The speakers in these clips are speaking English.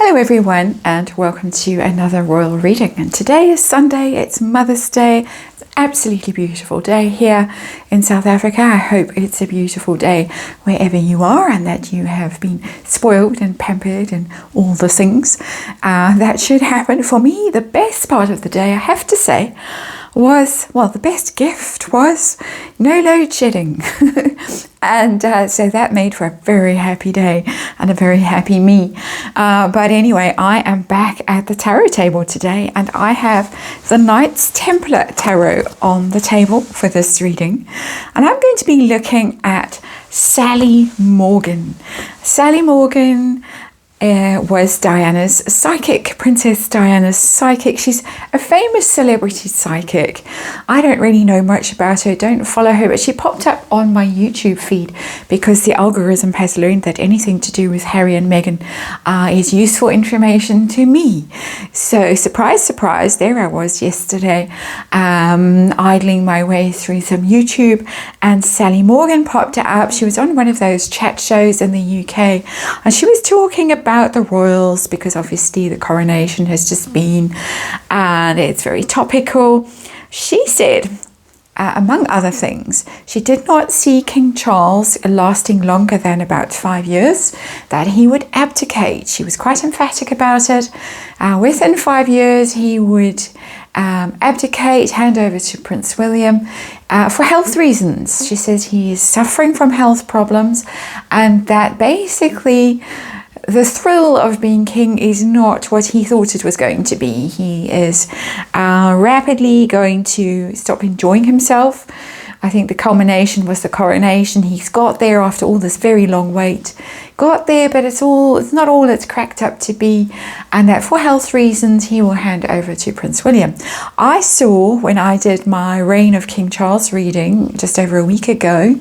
Hello everyone and welcome to another royal reading, and today is Sunday, it's Mother's Day. It's an absolutely beautiful day here in South Africa. I hope it's a beautiful day wherever you are and that you have been spoiled and pampered and all the things that should happen. For me, the best part of the day, I have to say, was, well, the best gift was no load shedding. And so that made for a very happy day and a very happy me. But anyway, I am back at the tarot table today, and I have the Knights Templar Tarot on the table for this reading. And I'm going to be looking at Sally Morgan. Sally Morgan was Diana's psychic, Princess Diana's psychic. She's a famous celebrity psychic. I don't really know much about her, don't follow her, but she popped up on my YouTube feed because the algorithm has learned that anything to do with Harry and Meghan is useful information to me. So surprise, surprise, there I was yesterday idling my way through some YouTube, and Sally Morgan popped up. She was on one of those chat shows in the UK, and she was talking about the royals because obviously the coronation has just been and it's very topical. She said, among other things, she did not see King Charles lasting longer than about 5 years, that he would abdicate. She was quite emphatic about it. Within 5 years he would abdicate, hand over to Prince William for health reasons. She says he is suffering from health problems, and that basically the thrill of being king is not what he thought it was going to be. He is rapidly going to stop enjoying himself. I think the culmination was the coronation. He's got there after all this very long wait. Got there, but it's not all it's cracked up to be, and that for health reasons he will hand over to Prince William. I saw, when I did my Reign of King Charles reading just over a week ago,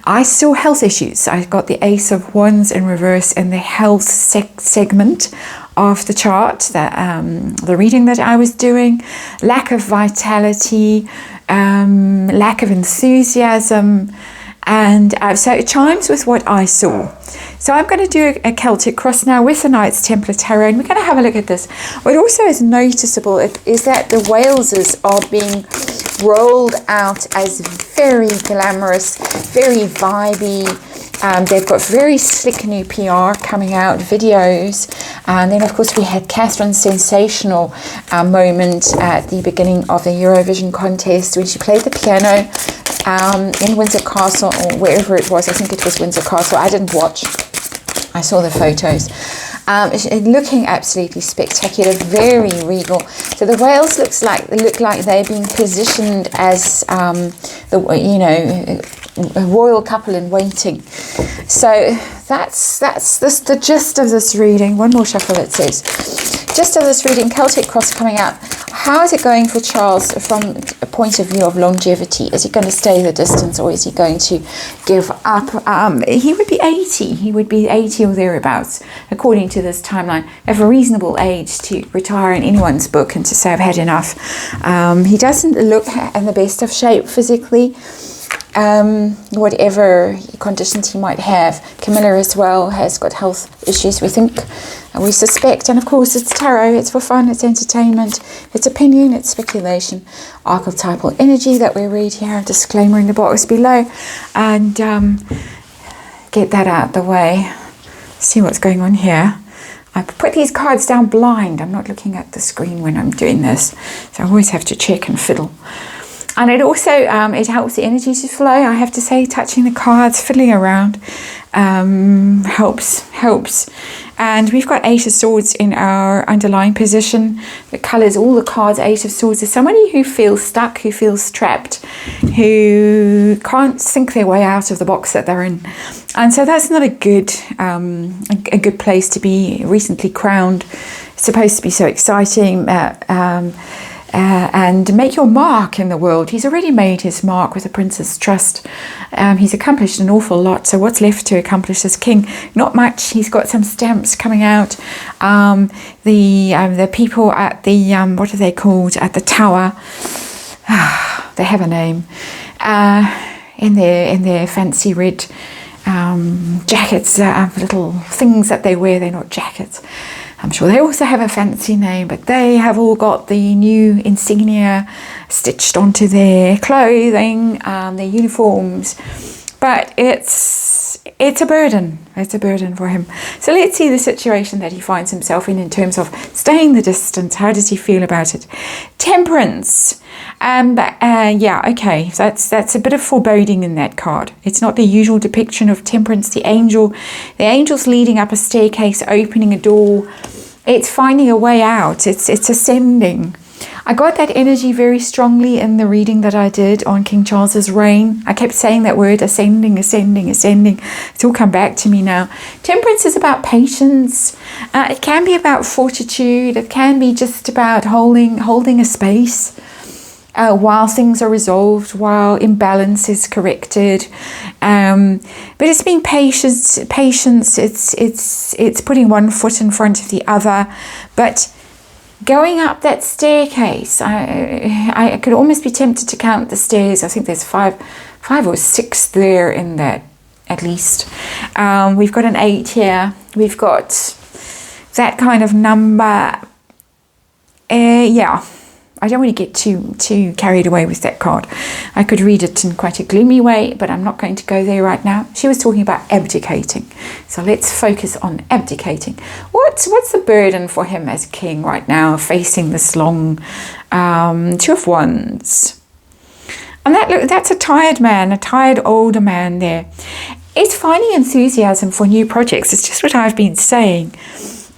I saw health issues. I got the Ace of Wands in reverse in the health segment of the chart, the reading that I was doing. Lack of vitality, lack of enthusiasm, and so it chimes with what I saw. So I'm going to do a Celtic Cross now with the Knights Templar Tarot, and we're going to have a look at this. What also is noticeable is that the Waleses are being rolled out as very glamorous, very vibey. They've got very slick new PR coming out, videos. And then, of course, we had Catherine's sensational moment at the beginning of the Eurovision contest when she played the piano in Windsor Castle, or wherever it was. I think it was Windsor Castle. I didn't watch. I saw the photos. Looking absolutely spectacular, very regal. So the Wales look like they're being positioned as a royal couple in waiting. So that's the gist of this reading. One more shuffle, it says. Gist of this reading, Celtic Cross coming out. How is it going for Charles from a point of view of longevity? Is he going to stay the distance, or is he going to give up? He would be 80. He would be 80 or thereabouts, according to this timeline, of a reasonable age to retire in anyone's book and to say, I've had enough. He doesn't look in the best of shape physically. Whatever conditions he might have. Camilla as well has got health issues, we think, we suspect. And of course, it's tarot, it's for fun, it's entertainment, it's opinion, it's speculation, archetypal energy that we read here. Disclaimer in the box below, and get that out the way. See what's going on here. I put these cards down blind. I'm not looking at the screen when I'm doing this, so I always have to check and fiddle. And it also, it helps the energy to flow. I have to say, touching the cards, fiddling around, helps. And we've got Eight of Swords in our underlying position. The colours, all the cards, Eight of Swords. Is somebody who feels stuck, who feels trapped, who can't think their way out of the box that they're in. And so that's not a good place to be. Recently crowned. It's supposed to be so exciting. And make your mark in the world. He's already made his mark with the Prince's Trust. He's accomplished an awful lot. So what's left to accomplish as king? Not much. He's got some stamps coming out. The people at the what are they called at the tower? They have a name. In their fancy red jackets, little things that they wear. They're not jackets. I'm sure they also have a fancy name, but they have all got the new insignia stitched onto their clothing, their uniforms. But it's a burden. It's a burden for him. So let's see the situation that he finds himself in terms of staying the distance. How does he feel about it? Temperance. Yeah, okay. So that's a bit of foreboding in that card. It's not the usual depiction of temperance. The angel's leading up a staircase, opening a door. It's finding a way out. It's ascending. I got that energy very strongly in the reading that I did on King Charles's reign. I kept saying that word, ascending, ascending, ascending. It's all come back to me now. Temperance is about patience. It can be about fortitude. It can be just about holding a space while things are resolved, while imbalance is corrected. But it's being patience. It's putting one foot in front of the other. But going up that staircase, I could almost be tempted to count the stairs. I think there's five or six there in that, at least. We've got an 8 here. We've got that kind of number. Yeah, I don't want to get too carried away with that card. I could read it in quite a gloomy way, but I'm not going to go there right now. She was talking about abdicating. So let's focus on abdicating. What's the burden for him as king right now, facing this long 2 of Wands? And that's a tired man, a tired older man there. It's finding enthusiasm for new projects. It's just what I've been saying.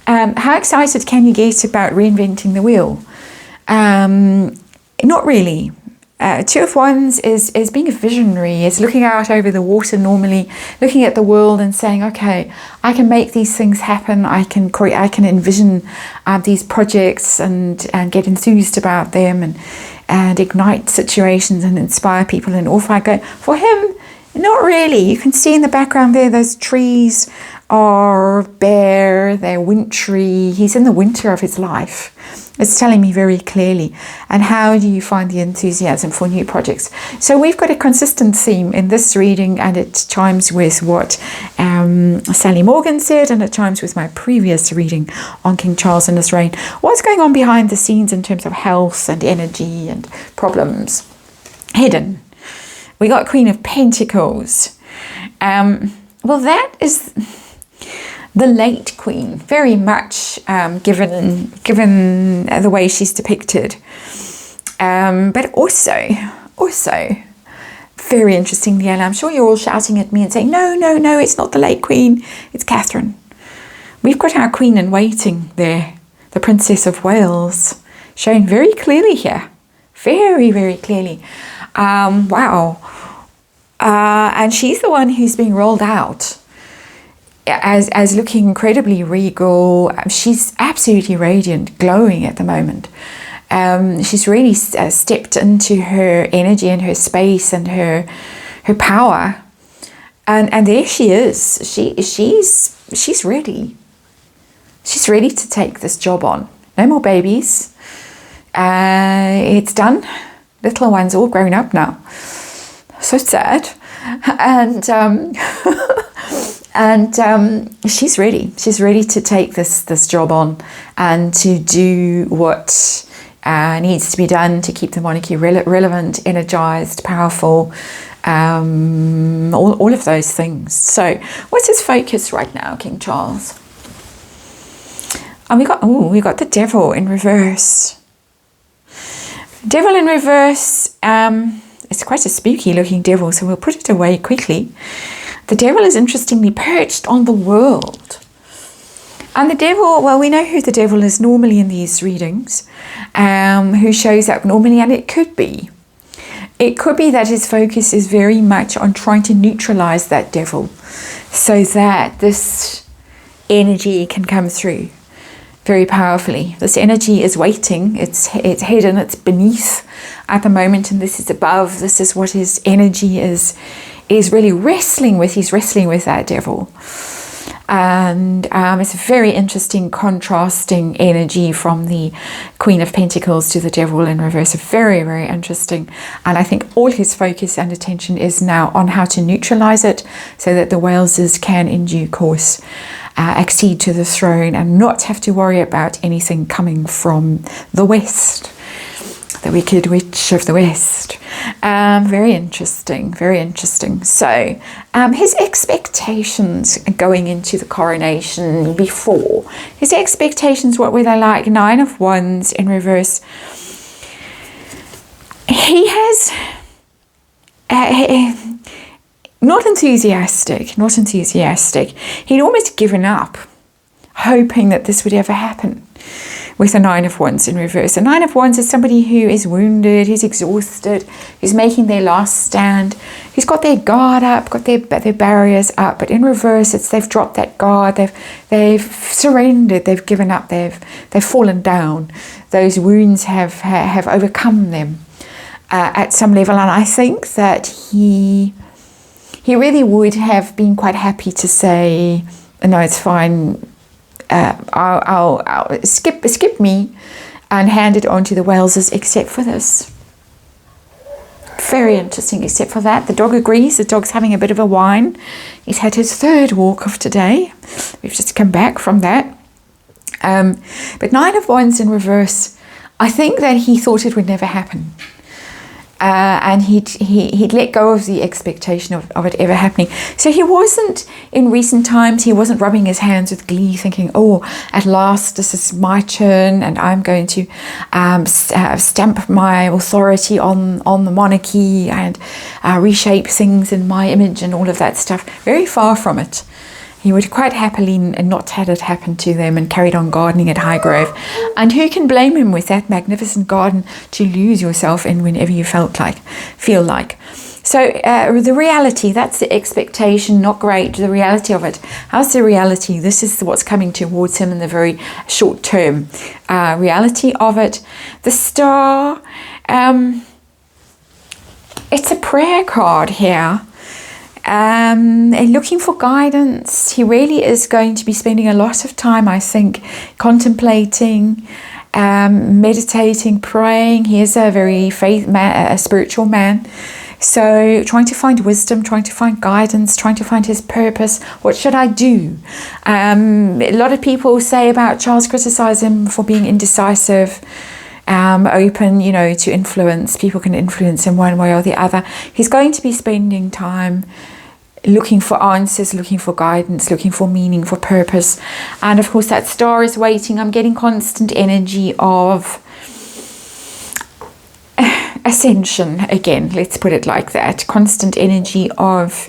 How excited can you get about reinventing the wheel? Not really. 2 of Wands is being a visionary, is looking out over the water normally, looking at the world and saying, okay, I can make these things happen. I can envision these projects and get enthused about them and ignite situations and inspire people, and off I go. For him, not really. You can see in the background there, those trees are bare, they're wintry. He's in the winter of his life. It's telling me very clearly. And how do you find the enthusiasm for new projects? So we've got a consistent theme in this reading, and it chimes with what Sally Morgan said, and it chimes with my previous reading on King Charles and his reign. What's going on behind the scenes in terms of health and energy and problems? Hidden. We got Queen of Pentacles. Well, that is the late queen, very much given the way she's depicted, but also very interestingly, and I'm sure you're all shouting at me and saying, no, it's not the late queen, it's Catherine. We've got our queen in waiting there, the Princess of Wales, shown very clearly here, very, very clearly. Wow. And she's the one who's being rolled out as looking incredibly regal. She's absolutely radiant, glowing at the moment. She's really stepped into her energy and her space and her power, and there she is. She's ready. She's ready to take this job on. No more babies. It's done. Little one's all grown up now. So sad. And she's ready. She's ready to take this job on and to do what needs to be done to keep the monarchy relevant, energized, powerful, all of those things. So what's his focus right now, King Charles? And we got the Devil in reverse. Devil in reverse. It's quite a spooky looking devil, so we'll put it away quickly. The devil is interestingly perched on the world. And the devil, well, we know who the devil is normally in these readings, who shows up normally, and it could be that his focus is very much on trying to neutralize that devil so that this energy can come through very powerfully. This energy is waiting, it's hidden, it's beneath at the moment, and this is above. This is what his energy is really wrestling with. He's wrestling with that devil. And it's a very interesting contrasting energy from the Queen of Pentacles to the Devil in reverse. Very, very interesting. And I think all his focus and attention is now on how to neutralize it so that the Waleses can in due course accede to the throne and not have to worry about anything coming from the west, the Wicked Witch of the West. Very interesting, very interesting. So his expectations going into the coronation before, his expectations, what were they like? 9 of Wands in reverse. He has not enthusiastic. He'd almost given up, hoping that this would ever happen, with the 9 of Wands in reverse. The 9 of Wands is somebody who is wounded, who's exhausted, who's making their last stand, who's got their guard up, got their barriers up, but in reverse, they've dropped that guard, they've surrendered, they've given up, they've fallen down. Those wounds have overcome them at some level, and I think that he really would have been quite happy to say, no, it's fine, I'll skip me and hand it on to the Walesers, except for this. Very interesting. Except for that, the dog agrees. The dog's having a bit of a whine. He's had his 3rd walk of today. We've just come back from that. But 9 of Wands in reverse, I think that he thought it would never happen. And he'd let go of the expectation of it ever happening. So he wasn't, in recent times, he wasn't rubbing his hands with glee thinking, oh, at last this is my turn and I'm going to stamp my authority on the monarchy and reshape things in my image and all of that stuff. Very far from it. He would quite happily not had it happen to them and carried on gardening at Highgrove. And who can blame him with that magnificent garden to lose yourself in whenever you feel like. So the reality, that's the expectation, not great. The reality of it. How's the reality? This is what's coming towards him in the very short term. Reality of it. The Star, it's a prayer card here. Looking for guidance. He really is going to be spending a lot of time, I think, contemplating, meditating, praying. He is a very a spiritual man. So trying to find wisdom, trying to find guidance, trying to find his purpose. What should I do? A lot of people say about Charles, criticize him for being indecisive, open, to influence. People can influence him one way or the other. He's going to be spending time looking for answers, looking for guidance, looking for meaning, for purpose. And of course that Star is waiting. I'm getting constant energy of ascension again, let's put it like that. Constant energy of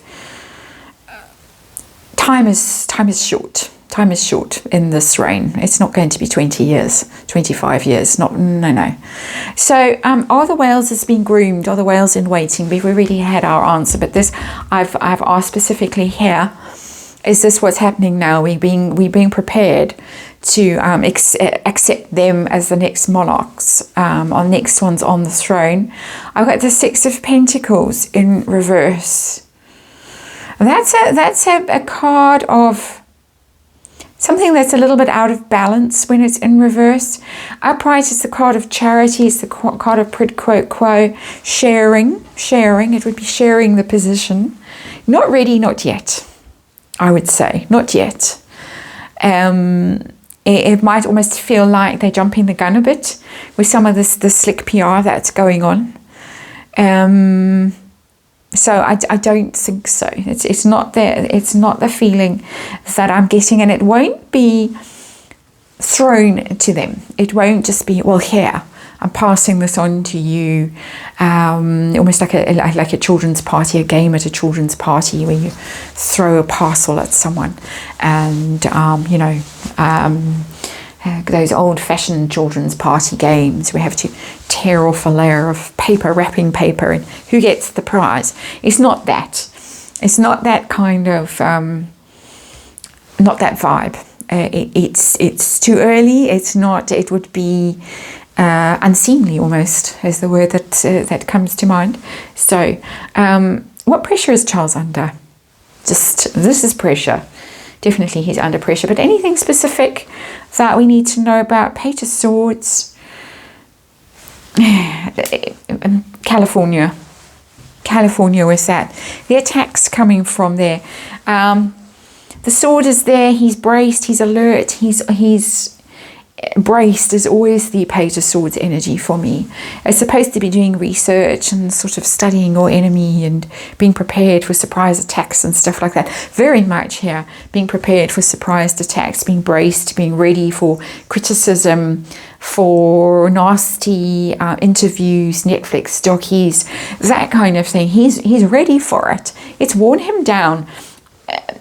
time is short. Time is short in this reign. It's not going to be 20 years, 25 years. No. So are the Walesers being groomed? Are the Wales in waiting? We've already had our answer, but this I've asked specifically here. Is this what's happening now? We're being prepared to accept them as the next monarchs, our next ones on the throne. I've got the 6 of Pentacles in reverse. That's a card of something that's a little bit out of balance when it's in reverse. Upright is the card of charity. It's the card of quid pro quo, sharing. It would be sharing the position. Not ready, not yet, I would say. Not yet. It might almost feel like they're jumping the gun a bit with some of the slick PR that's going on. So I don't think so. It's not the feeling that I'm getting, and it won't be thrown to them. It won't just be, well, here, I'm passing this on to you, almost like a children's party, a game at a children's party where you throw a parcel at someone, and those old-fashioned children's party games. We have to tear off a layer of paper, wrapping paper, and who gets the prize. It's not that. It's not that kind of, not that vibe. It's too early. It's not. It would be unseemly almost, is the word that comes to mind. So, what pressure is Charles under? This is pressure. Definitely he's under pressure. But anything specific that we need to know about? Page of Swords. California with that. The attacks coming from there. The sword is there, he's braced, he's alert, he's braced is always the Page of Swords energy for me. It's supposed to be doing research and sort of studying your enemy and being prepared for surprise attacks and stuff like that. Very much here, being prepared for surprise attacks, being braced, being ready for criticism, for nasty interviews, Netflix dockies, that kind of thing. He's ready for it. It's worn him down.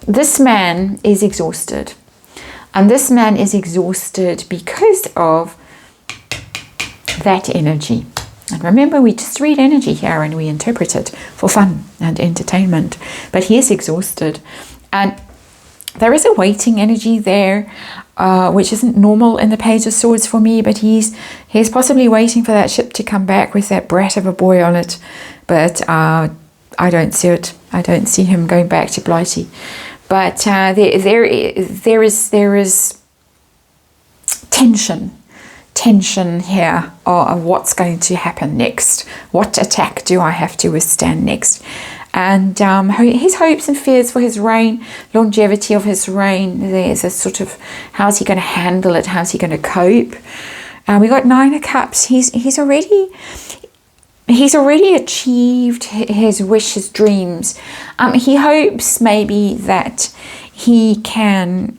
This man is exhausted. And this man is exhausted because of that energy. And remember, we just read energy here and we interpret it for fun and entertainment. But he is exhausted. And there is a waiting energy there, which isn't normal in the Page of Swords for me. But he's possibly waiting for that ship to come back with that brat of a boy on it. But I don't see it. I don't see him going back to Blighty. But there is tension here of what's going to happen next. What attack do I have to withstand next? And his hopes and fears for his reign, longevity of his reign. There's a sort of, how's he going to handle it? How's he going to cope? We got 9 of Cups. He's already achieved his wish, his dreams. He hopes maybe that he can,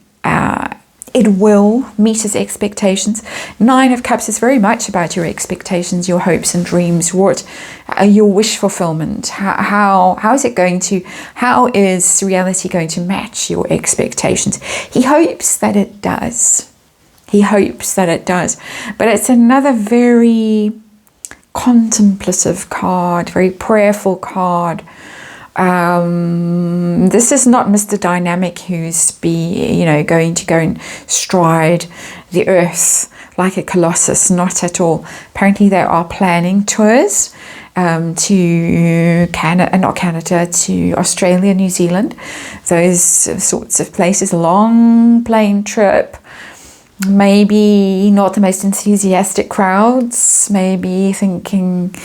it will meet his expectations. 9 of Cups is very much about your expectations, your hopes and dreams, what your wish fulfillment. How is reality going to match your expectations? He hopes that it does. He hopes that it does. But it's another very contemplative card, very prayerful card. This is not Mr. Dynamic who's going to go and stride the earth like a colossus. Not at all. Apparently they are planning tours to to Australia, New Zealand, those sorts of places. Long plane trip. Maybe not the most enthusiastic crowds, maybe thinking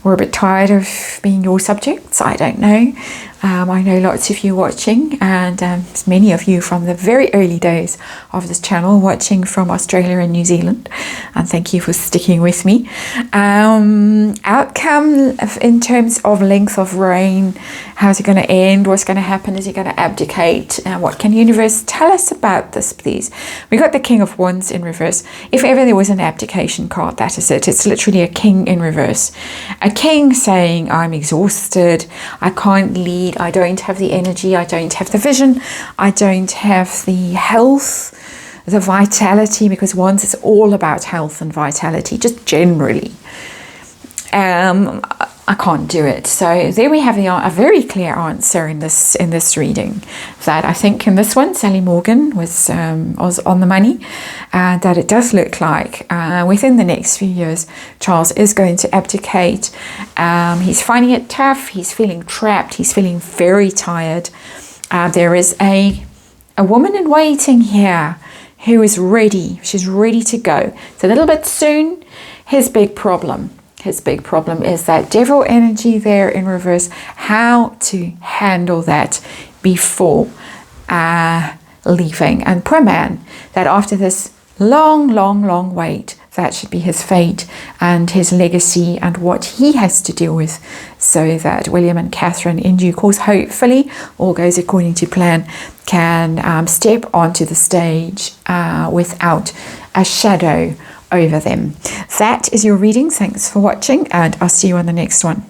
we're a bit tired of being your subjects. I don't know. I know lots of you watching, and many of you from the very early days of this channel watching from Australia and New Zealand, and thank you for sticking with me. Outcome in terms of length of reign, how's it going to end, what's going to happen, is he going to abdicate, what can universe tell us about this, please? We got the King of Wands in reverse. If ever there was an abdication card, that is it. It's literally a king in reverse. A king saying, I'm exhausted, I can't lead, I don't have the energy, I don't have the vision, I don't have the health, the vitality, because Wands is all about health and vitality, just generally. I can't do it. So there we have a very clear answer in this reading, that I think in this one Sally Morgan was on the money, and that it does look like within the next few years Charles is going to abdicate. He's finding it tough, he's feeling trapped, he's feeling very tired. There is a woman in waiting here who is ready. She's ready to go. It's a little bit soon. His big problem is that devil energy there in reverse. How to handle that before leaving. And poor man, that after this long wait, that should be his fate and his legacy and what he has to deal with, so that William and Catherine in due course, hopefully all goes according to plan, can step onto the stage without a shadow over them. That is your reading. Thanks for watching, and I'll see you on the next one.